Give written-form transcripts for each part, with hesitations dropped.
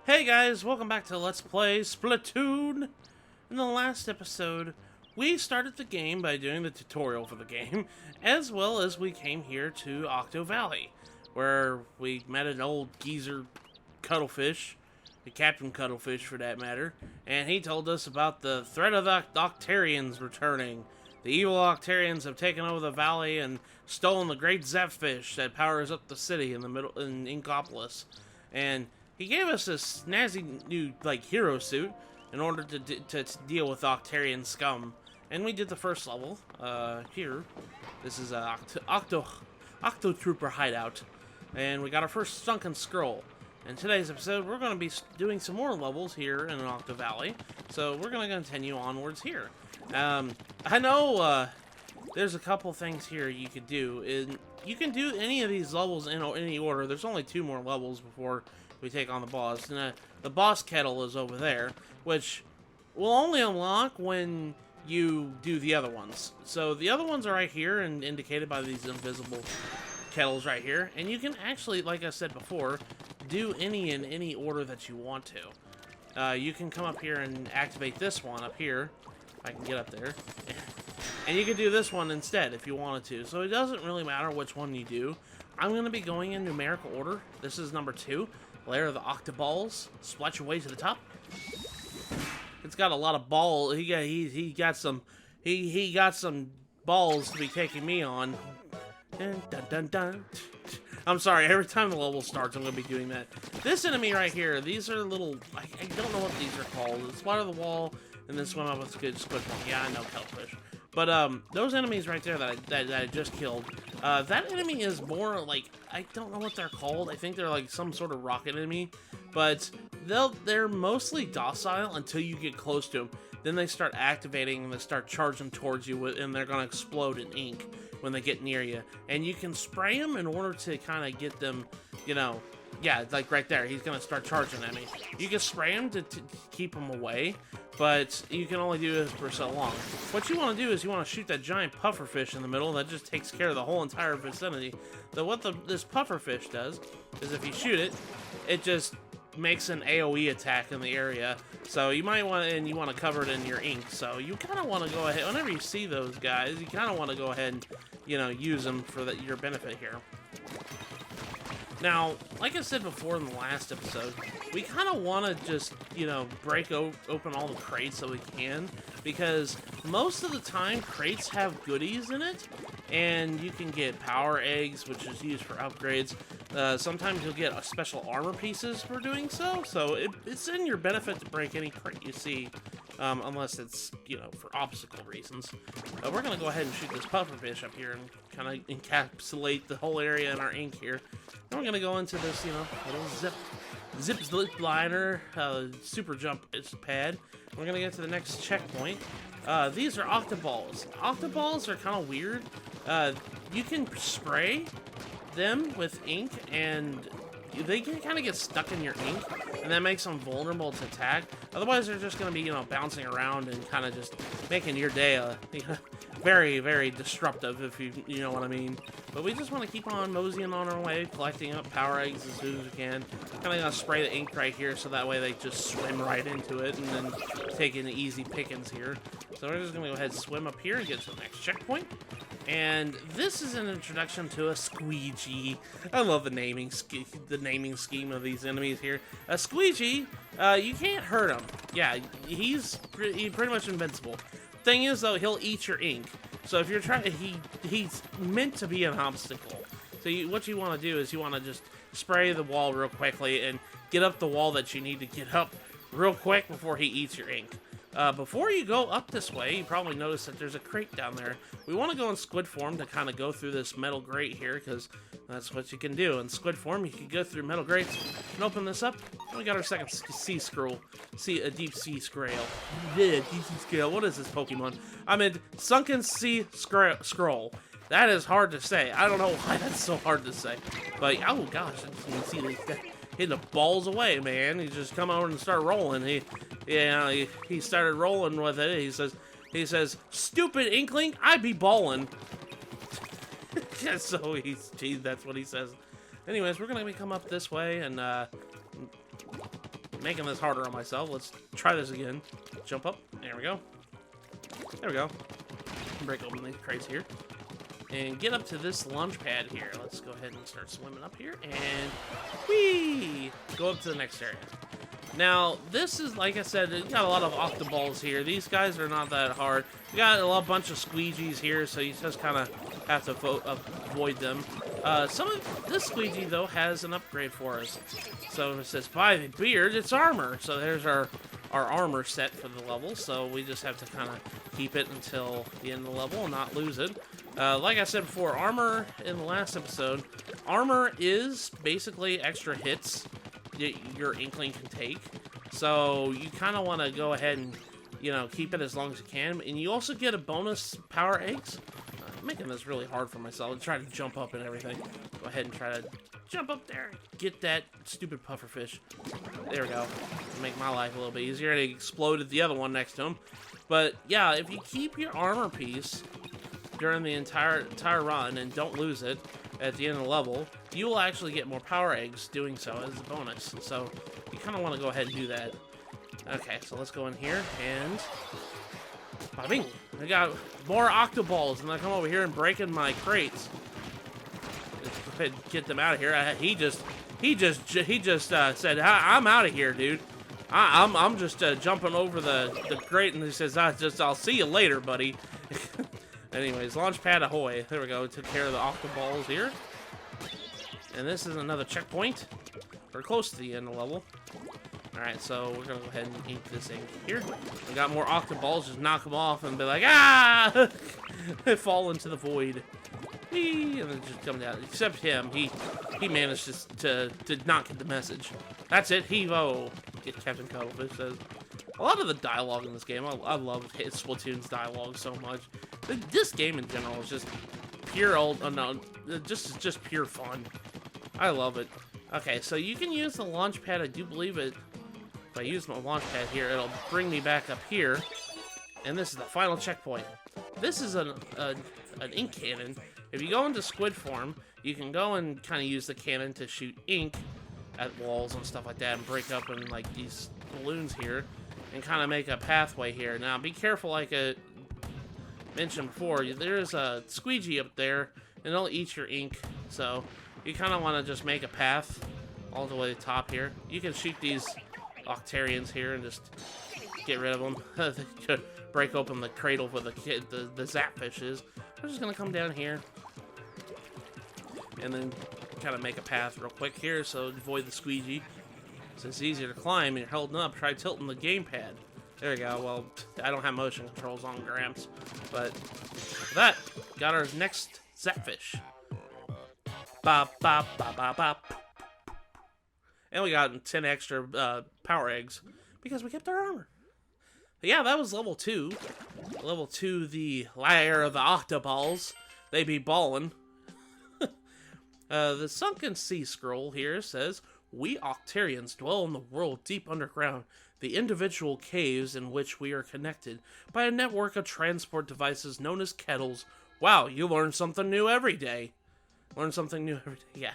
Hey guys, welcome back to Let's Play Splatoon! In the last episode, we started the game by doing the tutorial for the game, as well as we came here to Octo Valley, where we met an old geezer cuttlefish, the Captain Cuttlefish for that matter, and he told us about the threat of the Octarians returning. The evil Octarians have taken over the valley and stolen the great Zapfish that powers up the city in Inkopolis. And he gave us this snazzy new, hero suit in order to deal with Octarian scum. And we did the first level, here. This is a Octo Trooper hideout. And we got our first sunken scroll. In today's episode, we're going to be doing some more levels here in Octo Valley. So we're going to continue onwards here. I know, there's a couple things here you could do. And you can do any of these levels in any order. There's only 2 more levels before we take on the boss. And the boss kettle is over there, which will only unlock when you do the other ones. So the other ones are right here and indicated by these invisible kettles right here. And you can actually, like I said before, do any in any order that you want to. You can come up here and activate this one up here. If I can get up there. And you can do this one instead if you wanted to. So it doesn't really matter which one you do. I'm going to be going in numerical order. This is number 2. Layer of the Octoballs. Splash your way to the top. It's got a lot of balls. He got some balls to be taking me on. Dun, dun, dun, dun. I'm sorry, every time the level starts, I'm going to be doing that. This enemy right here, these are little, I don't know what these are called. It's spot of the wall, and then swim up with squid one. Yeah, I know, cuttlefish. But, those enemies right there that I just killed, that enemy is more like, I don't know what they're called. I think they're like some sort of rocket enemy, but they're mostly docile until you get close to them. Then they start activating and they start charging towards you, and they're going to explode in ink when they get near you. And you can spray them in order to kind of get them, you know, yeah, like right there, he's going to start charging at me. You can spray him to keep him away, but you can only do this for so long. What you want to do is you want to shoot that giant pufferfish in the middle that just takes care of the whole entire vicinity. So what this pufferfish does is if you shoot it, it just makes an AoE attack in the area. So you might want to, and you want to cover it in your ink. So you kind of want to go ahead, whenever you see those guys, you kind of want to go ahead and, you know, use them for your benefit here. Now, like I said before in the last episode, we kind of want to just, you know, break open all the crates that we can, because most of the time crates have goodies in it, and you can get power eggs, which is used for upgrades. Sometimes you'll get special armor pieces for doing so, so it's in your benefit to break any crate you see, unless it's, you know, for obstacle reasons. We're going to go ahead and shoot this pufferfish up here and kind of encapsulate the whole area in our ink here. Then we're going to go into this, you know, little zip liner, super jump pad. We're going to get to the next checkpoint. These are Octoballs. Octoballs are kind of weird. You can spray them with ink, and they can kind of get stuck in your ink, and that makes them vulnerable to attack. Otherwise, they're just going to be, you know, bouncing around and kind of just making your day, you know, very, very disruptive, if you know what I mean. But we just want to keep on moseying on our way, collecting up power eggs as soon as we can. Kind of gonna spray the ink right here, so that way they just swim right into it, and then take in the easy pickings here. So we're just gonna go ahead and swim up here and get to the next checkpoint. And this is an introduction to a squeegee. I love the naming scheme of these enemies here. A squeegee, you can't hurt him. Yeah, he's pretty much invincible. Thing is, though, he'll eat your ink. So if you're trying, he's meant to be an obstacle. So what you want to do is you want to just spray the wall real quickly and get up the wall that you need to get up real quick before he eats your ink. Before you go up this way, you probably notice that there's a crate down there. We want to go in squid form to kind of go through this metal grate here, because that's what you can do. In squid form, you can go through metal grates and open this up. And we got our second sea scroll. A deep sea scroll. Yeah, deep sea scroll. What is this Pokemon? I mean, sunken sea scroll. That is hard to say. I don't know why that's so hard to say. But, oh gosh, you can see this guy hitting the balls away, man. He just come over and start rolling. He started rolling with it. He says, "Stupid inkling, I be ballin'." So that's what he says. Anyways, we're gonna come up this way, and making this harder on myself. Let's try this again. Jump up. There we go. There we go. Break open these crates here. And get up to this launch pad here. Let's go ahead and start swimming up here. And whee! Go up to the next area. Now, this is, like I said, you got a lot of Octoballs here. These guys are not that hard. You got a bunch of squeegees here, so you just kind of have to avoid them. This squeegee, though, has an upgrade for us. So it says, by the beard, it's armor. So there's our armor set for the level. So we just have to kind of keep it until the end of the level and not lose it. Like I said before, armor in the last episode, armor is basically extra hits your Inkling can take. So you kind of want to go ahead and, you know, keep it as long as you can. And you also get a bonus power eggs. I'm making this really hard for myself. I'm trying to jump up and everything. Go ahead and try to jump up there. Get that stupid pufferfish. There we go. Make my life a little bit easier. And it exploded the other one next to him. But yeah, if you keep your armor piece during the entire run and don't lose it at the end of the level, you will actually get more power eggs doing so as a bonus. So you kind of want to go ahead and do that. Okay, so let's go in here and bing! I got more Octoballs, and I come over here and breaking my crates. Let's go ahead and get them out of here. He just said, "I'm out of here, dude. I'm just jumping over the crate," and he says, "I'll see you later, buddy." Anyways, launch pad ahoy. There we go. Took care of the Octoballs here. And this is another checkpoint. We're close to the end of the level. Alright, so we're going to go ahead and ink this ink here. We got more Octoballs. Just knock them off and be like, ah! They fall into the void. Whee! And then just come down. Except him. He managed to not get the message. That's it. Heave-o! Get Captain Cuttlefish says. A lot of the dialogue in this game, I love Splatoon's dialogue so much. This game in general is just pure just pure fun. I love it. Okay, so you can use the launch pad. I do believe it. If I use my launch pad here, it'll bring me back up here. And this is the final checkpoint. This is an ink cannon. If you go into squid form, you can go and kind of use the cannon to shoot ink at walls and stuff like that and break up in like these balloons here and kind of make a pathway here. Now, be careful, like I mentioned before, there's a squeegee up there and it'll eat your ink. So you kind of want to just make a path all the way to the top here. You can shoot these Octarians here and just get rid of them. Break open the cradle where the Zapfish is. I'm just going to come down here and then kind of make a path real quick here so avoid the squeegee. So it's easier to climb and you're holding up. Try tilting the gamepad. There we go. Well, I don't have motion controls on Gramps. But that got our next Zapfish. Bop, bop, bop, bop, bop. And we got 10 extra power eggs because we kept our armor. But yeah, that was level 2. Level 2, the lair of the Octoballs. They be ballin'. The Sunken Sea Scroll here says, we Octarians dwell in the world deep underground, the individual caves in which we are connected by a network of transport devices known as kettles. Wow, you learn something new every day. Learn something new every day. Yeah.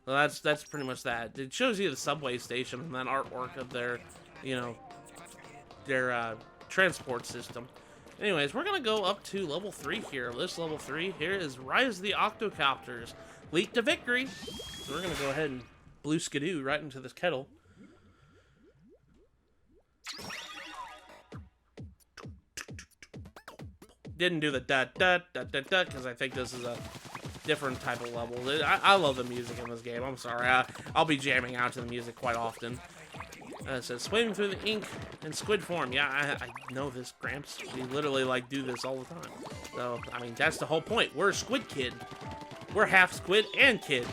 Well, that's pretty much that. It shows you the subway station and that artwork of their, you know, their transport system. Anyways, we're gonna go up to level 3 here. This level 3 here is Rise of the Octocopters. Leap to victory. So we're gonna go ahead and blue skidoo right into this kettle. Didn't do the da-da-da-da-da because I think this is a different type of level. I love the music in this game. I'm sorry. I'll be jamming out to the music quite often. It says, swimming through the ink in squid form. Yeah, I know this, Gramps. We literally, like, do this all the time. So, I mean, that's the whole point. We're a squid kid. We're half squid and kid.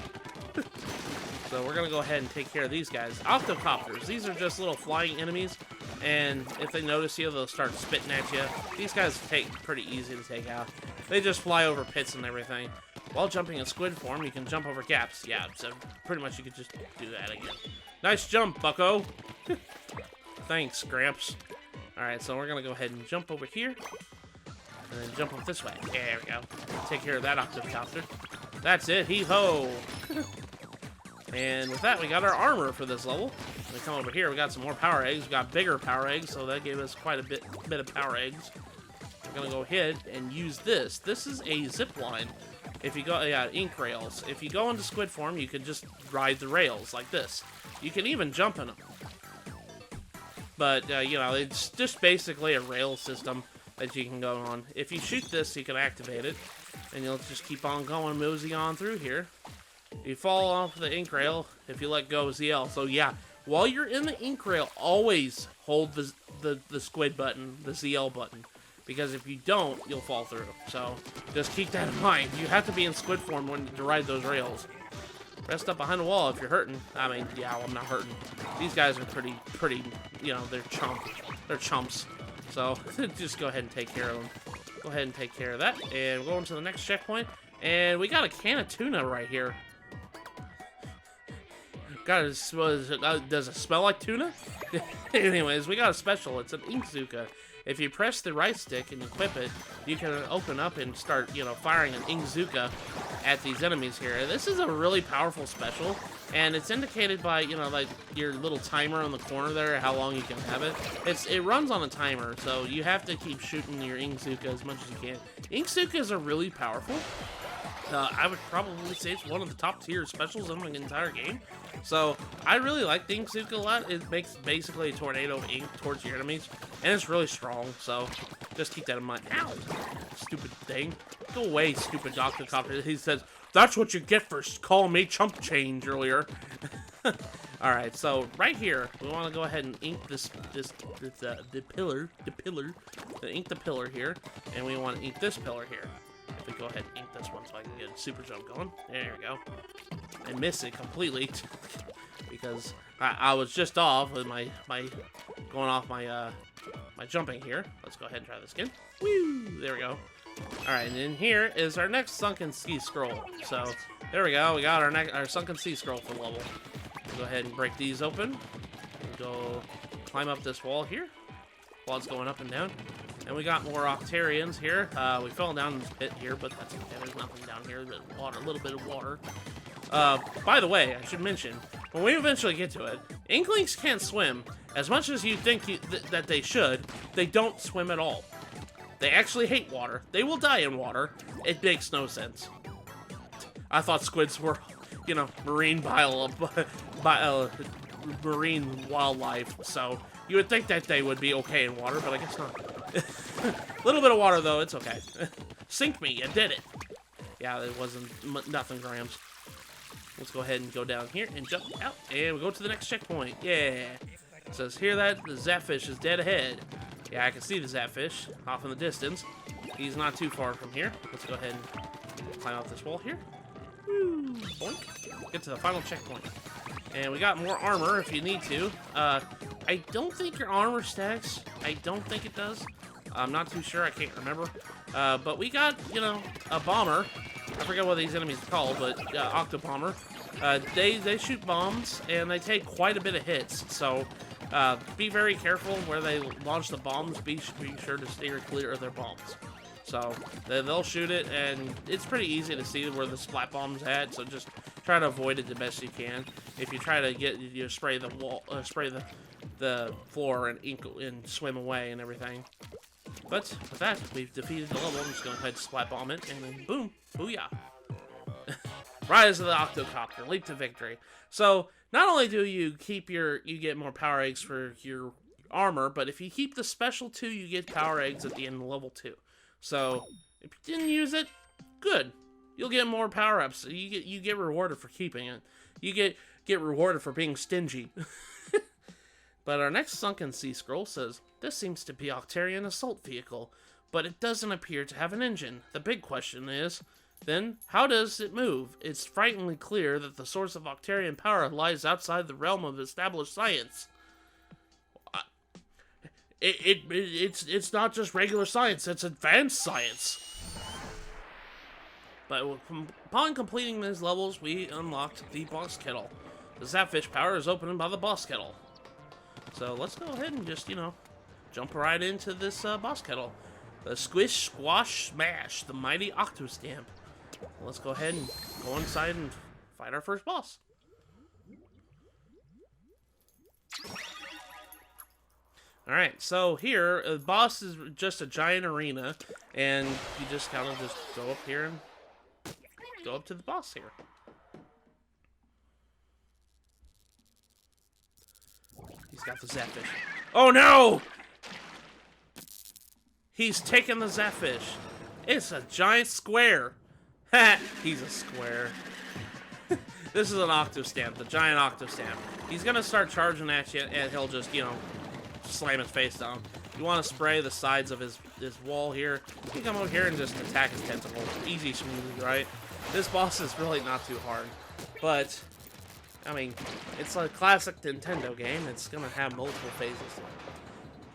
So we're going to go ahead and take care of these guys. Octocopters. These are just little flying enemies. And if they notice you, they'll start spitting at you. These guys take pretty easy to take out. They just fly over pits and everything. While jumping in squid form, you can jump over gaps. Yeah, so pretty much you could just do that again. Nice jump, bucko. Thanks, Gramps. Alright, so we're going to go ahead and jump over here. And then jump up this way. There we go. Take care of that Octocopter. That's it. Heave-ho. And with that, we got our armor for this level. We come over here, we got some more power eggs. We got bigger power eggs, so that gave us quite a bit of power eggs. We're gonna go ahead and use this. This is a zip line. If you go, ink rails. If you go into squid form, you can just ride the rails like this. You can even jump in them. But, you know, it's just basically a rail system that you can go on. If you shoot this, you can activate it. And you'll just keep on going, mosey on through here. You fall off the ink rail if you let go of ZL. So, yeah, while you're in the ink rail, always hold the squid button, the ZL button. Because if you don't, you'll fall through. So, just keep that in mind. You have to be in squid form to ride those rails. Rest up behind the wall if you're hurting. I mean, yeah, I'm not hurting. These guys are pretty, you know, they're chumps. So, just go ahead and take care of them. Go ahead and take care of that. And we're going to the next checkpoint. And we got a can of tuna right here. Does it smell like tuna? Anyways, we got a special. It's an Inkzooka. If you press the right stick and equip it, you can open up and start, you know, firing an Inkzooka at these enemies here. This is a really powerful special, and it's indicated by, you know, like your little timer on the corner there, how long you can have it. It runs on a timer, so you have to keep shooting your Inkzooka as much as you can. Inkzookas are really powerful. I would probably say it's one of the top tier specials in the entire game. So, I really like the Inkzooka a lot. It makes basically a tornado of ink towards your enemies. And it's really strong, so just keep that in mind. Ow! Stupid thing. Go away, stupid Octocopter. He says, that's what you get for calling me chump change earlier. Alright, so right here, we want to go ahead and ink the pillar, ink the pillar here. And we want to ink this pillar here. We go ahead and ink this one so I can get a super jump going. There we go. I missed it completely because I was just off with my jumping here. Let's go ahead and try this again. Woo! There we go. All right, and then here is our next sunken sea scroll. So there we go. We got our sunken sea scroll for level. We'll go ahead and break these open. We'll go climb up this wall here while it's going up and down. And we got more Octarians here. We fell down this pit here, but that's okay. There's nothing down here. There's water, a little bit of water. By the way, I should mention, when we eventually get to it, Inklings can't swim. As much as you think that they should, they don't swim at all. They actually hate water. They will die in water. It makes no sense. I thought squids were, you know, marine marine wildlife, so you would think that they would be okay in water, but I guess not. A little bit of water, though, it's okay. Sink me, you did it. Yeah, it wasn't nothing grams. Let's go ahead and go down here and jump out, and we go to the next checkpoint. Yeah. It says, hear that? The Zapfish is dead ahead. Yeah, I can see the Zapfish off in the distance. He's not too far from here. Let's go ahead and climb up this wall here. Woo, boink. Get to the final checkpoint. And we got more armor if you need to. I don't think your armor stacks. I don't think it does. I'm not too sure. I can't remember. But we got, you know, a bomber. I forget what these enemies are called, but Octo Bomber. They shoot bombs, and they take quite a bit of hits. So be very careful where they launch the bombs. Be sure to steer clear of their bombs. So they'll shoot it, and it's pretty easy to see where the splat bomb's at. So just try to avoid it the best you can. If you try to spray the wall, spray the floor and ink and swim away and everything. But with that, we've defeated the level. I'm just gonna go ahead and splat bomb it, and then boom, booyah! Rise of the Octocopter, leap to victory. So not only do you get more power eggs for your armor, but if you keep the special 2, you get power eggs at the end of level 2. So if you didn't use it, good. You'll get more power ups. You get rewarded for keeping it. You get rewarded for being stingy. But our next sunken sea scroll says, this seems to be Octarian assault vehicle, but it doesn't appear to have an engine. The big question is, then, how does it move? It's frighteningly clear that the source of Octarian power lies outside the realm of established science. It's not just regular science, it's advanced science. But upon completing these levels, we unlocked the boss kettle. The Zapfish power is opened by the boss kettle. So let's go ahead and just, you know, jump right into this boss kettle. The Squish, Squash, Smash, the Mighty Octostomp. Let's go ahead and go inside and fight our first boss. Alright, so here, the boss is just a giant arena, and you just kind of just go up here and go up to the boss here. He's got the Zapfish. Oh no! He's taking the Zapfish. It's a giant square. Ha! He's a square. This is an Octostomp, the giant Octostomp. He's gonna start charging at you, and he'll just, you know, slam his face down. You want to spray the sides of his wall here. You can come over here and just attack his tentacle. Easy, smooth, right? This boss is really not too hard. But, I mean, it's a classic Nintendo game. It's going to have multiple phases.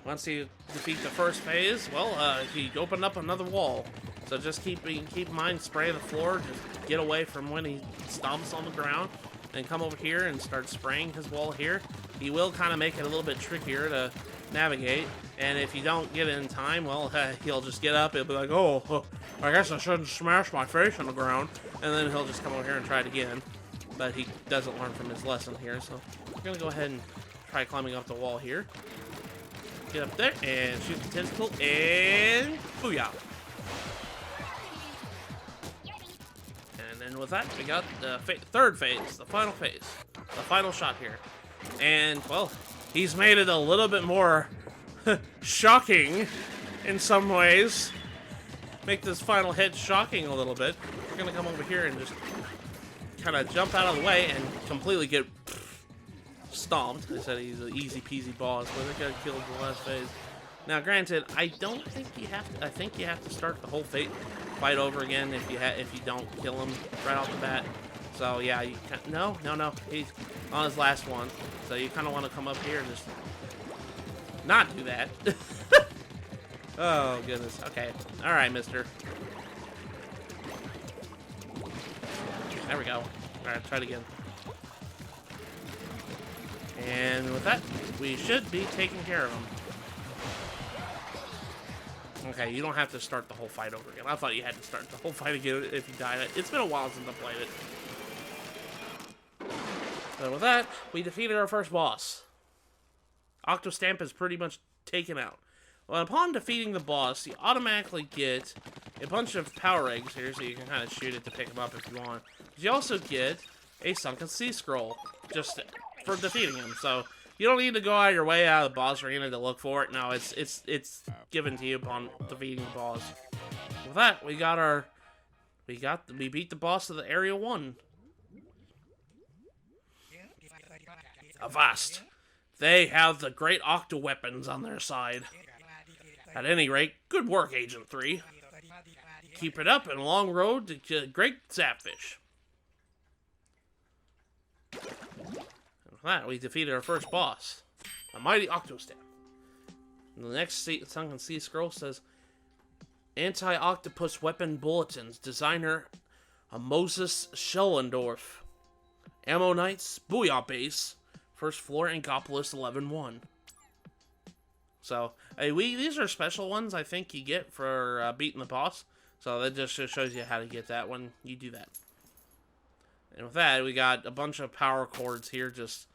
Once you defeat the first phase, well, he opened up another wall. So just keep in mind, spray the floor. Just get away from when he stomps on the ground. And come over here and start spraying his wall here. He will kind of make it a little bit trickier to navigate. And if you don't get it in time, well, he'll just get up. He'll be like, oh, I guess I shouldn't smash my face on the ground. And then he'll just come over here and try it again. But he doesn't learn from his lesson here. So we're going to go ahead and try climbing up the wall here. Get up there and shoot the tentacle. And booyah. And with that, we got the third phase, the final phase, the final shot here. And, well, he's made it a little bit more shocking in some ways. Make this final hit shocking a little bit. We're going to come over here and just kind of jump out of the way and completely get stomped. I said he's an easy peasy boss, but I got killed in the last phase. Now, granted, I don't think you have to. I think you have to start the whole fight over again if you don't kill him right off the bat. So yeah, you can't, no, he's on his last one. So you kind of want to come up here and just not do that. Oh goodness. Okay. All right, Mister. There we go. All right, try it again. And with that, we should be taking care of him. Okay, you don't have to start the whole fight over again. I thought you had to start the whole fight again if you died. It's been a while since I played it. So with that, we defeated our first boss. Octostomp is pretty much taken out. Well, upon defeating the boss, you automatically get a bunch of power eggs here, so you can kind of shoot it to pick them up if you want. But you also get a sunken sea scroll just for defeating him. So you don't need to go out of your way out of the boss arena to look for it. No, it's given to you upon defeating the boss. With that, we beat the boss of the Area 1. Avast! They have the great octo weapons on their side. At any rate, good work, Agent 3. Keep it up and a long road to great Zapfish. With that, we defeated our first boss, the Mighty Octostomp. The next sunken sea scroll says, Anti-Octopus Weapon Bulletins, designer Moses Schellendorf. Ammo Knights, Booyah Base, first floor, Angopolis 11-1. So, hey, these are special ones I think you get for beating the boss. So that just shows you how to get that when you do that. And with that, we got a bunch of power cords here just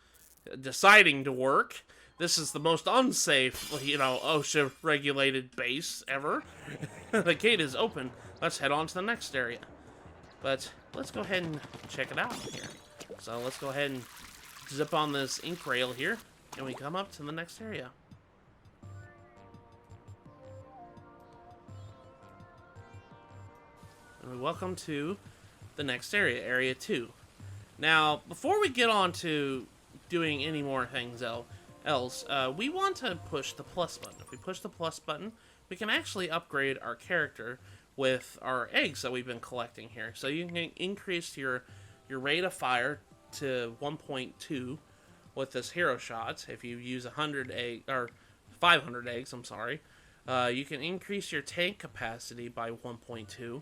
deciding to work. This is the most unsafe, OSHA-regulated base ever. The gate is open. Let's head on to the next area. But let's go ahead and check it out here. So let's go ahead and zip on this ink rail here, and we come up to the next area. And we welcome to the next area, Area 2. Now, before we get on to doing any more things else, we want to push the plus button. If we push the plus button, we can actually upgrade our character with our eggs that we've been collecting here. So you can increase your rate of fire to 1.2 with this hero shot. If you use 500 eggs, I'm sorry. You can increase your tank capacity by 1.2.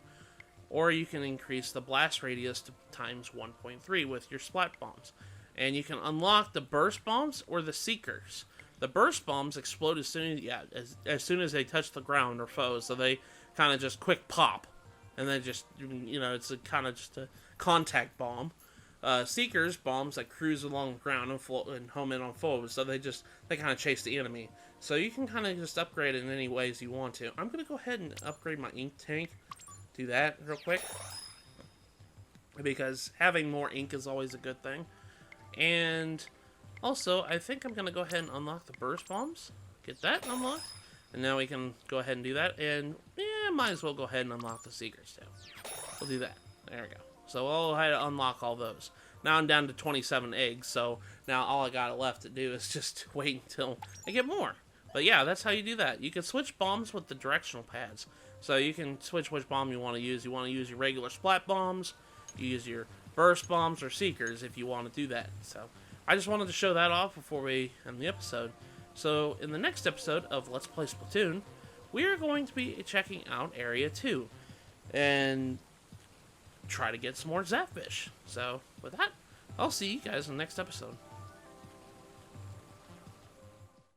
Or you can increase the blast radius to times 1.3 with your splat bombs. And you can unlock the burst bombs or the seekers. The burst bombs explode as soon as they touch the ground or foes, so they kind of just quick pop. And then just, it's kind of just a contact bomb. Seekers, bombs that cruise along the ground and home in on foes, so they kind of chase the enemy. So you can kind of just upgrade it in any ways you want to. I'm going to go ahead and upgrade my ink tank. Do that real quick, because having more ink is always a good thing. And also, I think I'm going to go ahead and unlock the burst bombs. Get that unlocked. And now we can go ahead and do that. And, yeah, might as well go ahead and unlock the Seekers, too. We'll do that. There we go. So I'll have to unlock all those. Now I'm down to 27 eggs, so now all I got left to do is just wait until I get more. But yeah, that's how you do that. You can switch bombs with the directional pads. So you can switch which bomb you want to use. You want to use your regular splat bombs, you use your burst bombs or Seekers if you want to do that. So I just wanted to show that off before we end the episode. So in the next episode of Let's Play Splatoon, we are going to be checking out Area 2 and try to get some more Zapfish. So with that, I'll see you guys in the next episode.